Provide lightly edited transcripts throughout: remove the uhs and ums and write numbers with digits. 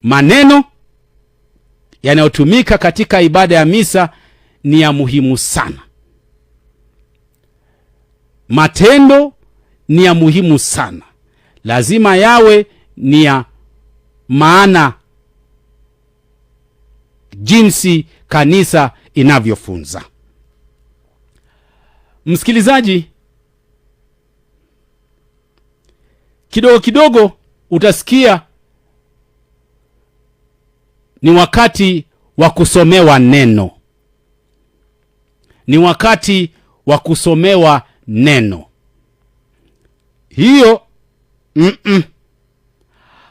Maneno yanayotumika katika ibada ya misa ni ya muhimu sana. Matendo ni ya muhimu sana. Lazima yawe ni ya maana jinsi kanisa inavyofunza. Msikilizaji, kidogo kidogo utasikia ni wakati wa kusomewa neno. Ni wakati wa kusomewa neno. Hiyo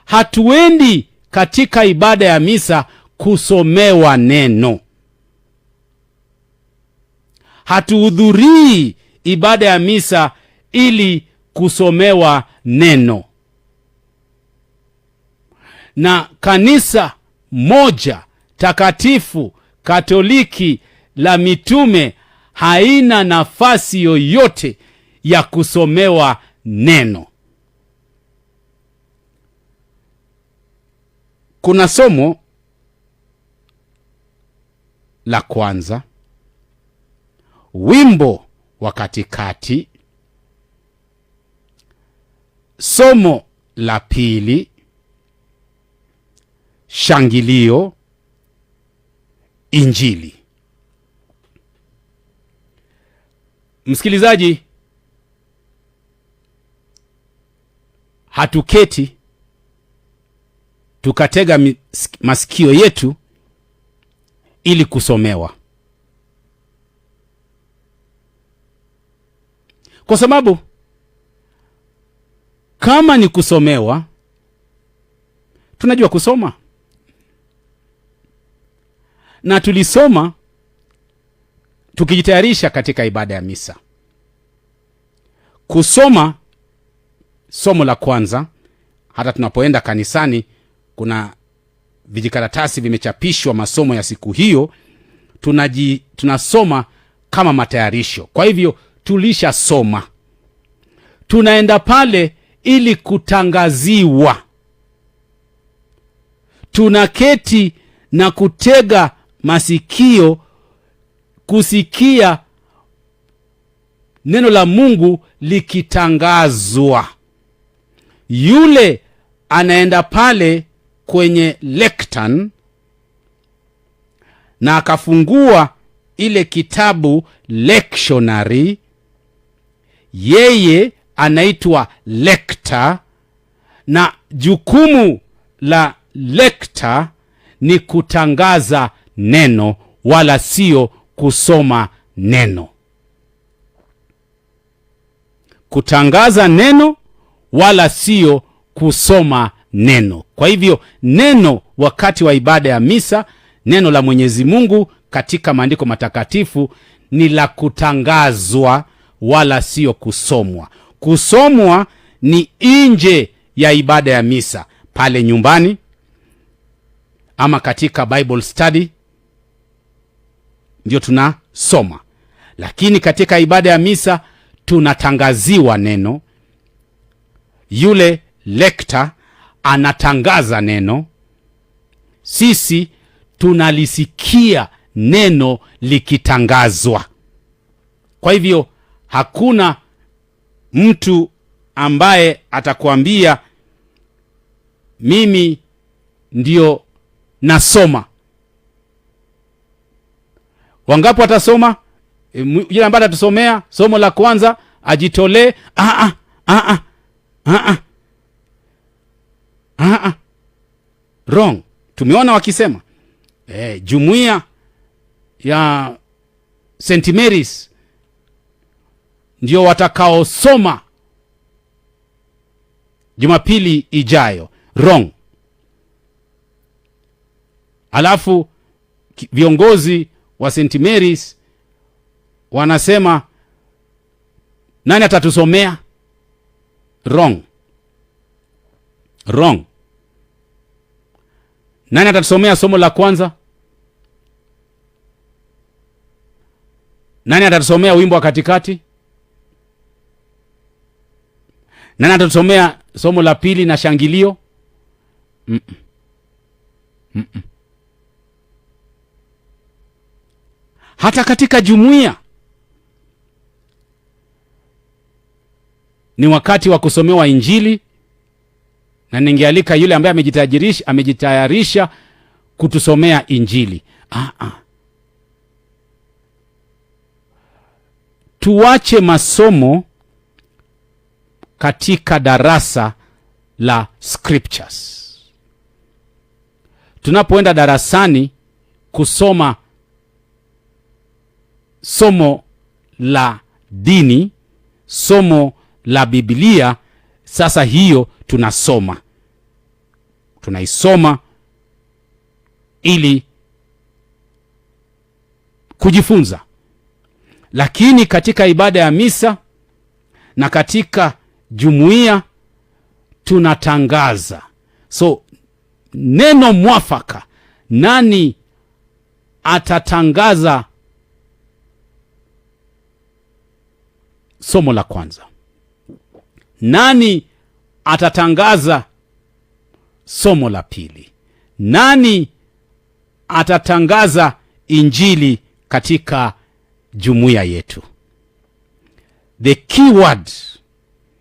hatuendi katika ibada ya misa kusomewa neno. Hatuhudhurii ibada ya misa ili kusomewa neno. Na kanisa moja takatifu Katoliki la mitume haina nafasi yoyote ya kusomewa neno. Kuna somo la kwanza, wimbo wa katikati, somo la pili, shangilio, injili. Msikilizaji, hatuketi tukatega masikio yetu ili kusomewa. Kwa sababu kama ni kusomewa, tunajua kusoma. Na tulisoma tukijitayarisha katika ibada ya misa. Kusoma somo la kwanza, hata tunapoenda kanisani kuna vijikaratasi vimechapishwa masomo ya siku hiyo, tunasoma kama matayarisho. Kwa hivyo tulishasoma. Tunaenda pale ili kutangaziwa. Tunaketi na kutega masikio kusikia neno la Mungu likitangazwa. Yule anaenda pale kwenye lectern na akafungua ile kitabu lectionary, yeye anaitwa lector, na jukumu la lector ni kutangaza neno wala sio kusoma neno. Kutangaza neno wala sio kusoma neno. Kwa hivyo neno wakati wa ibada ya misa, neno la Mwenyezi Mungu katika maandiko matakatifu ni la kutangazwa wala sio kusomwa. Kusomwa ni nje ya ibada ya misa, pale nyumbani ama katika Bible study ndio tunasoma. Lakini katika ibada ya misa tunatangaziwa neno. Yule lector anatangaza neno, sisi tunalisikia neno likitangazwa. Kwa hivyo hakuna mtu ambaye atakwambia mimi ndio nasoma. Wangapi watasoma? Yule ambaye atusomea somo la kwanza ajitolee. Wrong. Tumeona wakisema jumuiya ya St. Mary's ndio watakaosoma Jumapili ijayo. Wrong. Alafu viongozi wa St. Mary's wanasema nani atatusomea? Wrong. Wrong. Nani atatusomea somo la kwanza? Nani atatusomea wimbo wa katikati? Nani atatusomea somo la pili na shangilio? Hata katika jumuiya ni wakati wa kusomewa Injili, na ningealika yule ambaye amejitayarisha kutusomea Injili. Tuache masomo katika darasa la scriptures. Tunapoenda darasani kusoma somo la dini, somo la Biblia, sasa hiyo tunaisoma ili kujifunza. Lakini katika ibada ya misa na katika jumuiya tunatangaza. So neno mwafaka, nani atatangaza somo la kwanza? Nani atatangaza somo la pili? Nani atatangaza Injili katika jumuiya yetu? The keyword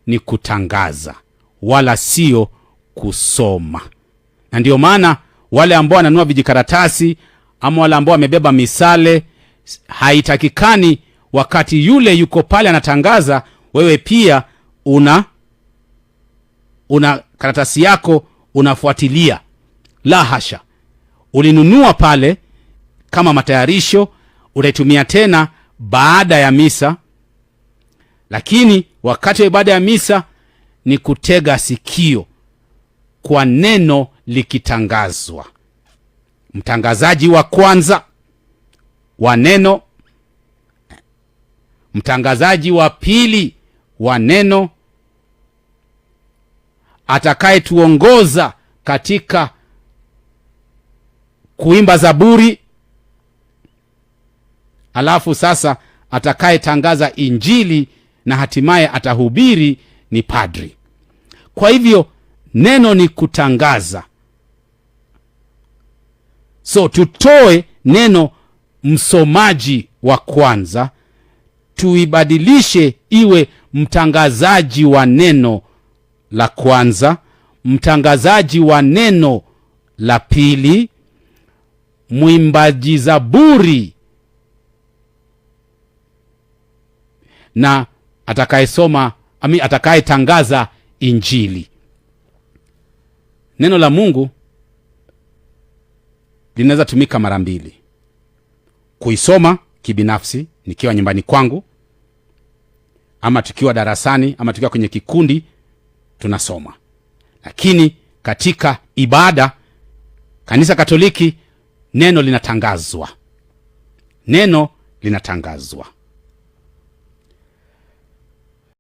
ni kutangaza, wala sio kusoma. Na ndio maana wale ambao wananunua vijikaratasi ama wale ambao wamebeba misale, haitakikani wakati yule yuko pale anatangaza, wewe pia una karatasi yako unafuatilia. La hasha. Ulinunua pale kama matayarisho, utaitumia tena baada ya misa. Lakini wakati wa ibada ya misa ni kutega sikio kwa neno likitangazwa. Mtangazaji wa kwanza wa neno, mtangazaji wa pili wa neno, atakayetuongoza katika kuimba zaburi, alafu sasa atakayetangaza Injili na hatimaye atahubiri ni padri. Kwa hivyo neno ni kutangaza. So tutoe neno msomaji wa kwanza, tuibadilishe iwe mtangazaji wa neno la kwanza, mtangazaji wa neno la pili, mwimbaji zaburi, na atakayetangaza Injili. Neno la Mungu linaweza tumika mara mbili. Kuisoma kibinafsi nikiwa nyumbani kwangu, ama tukiwa darasani, ama tukiwa kwenye kikundi tunasoma. Lakini katika ibada, Kanisa Katoliki, neno linatangazwa. Neno linatangazwa.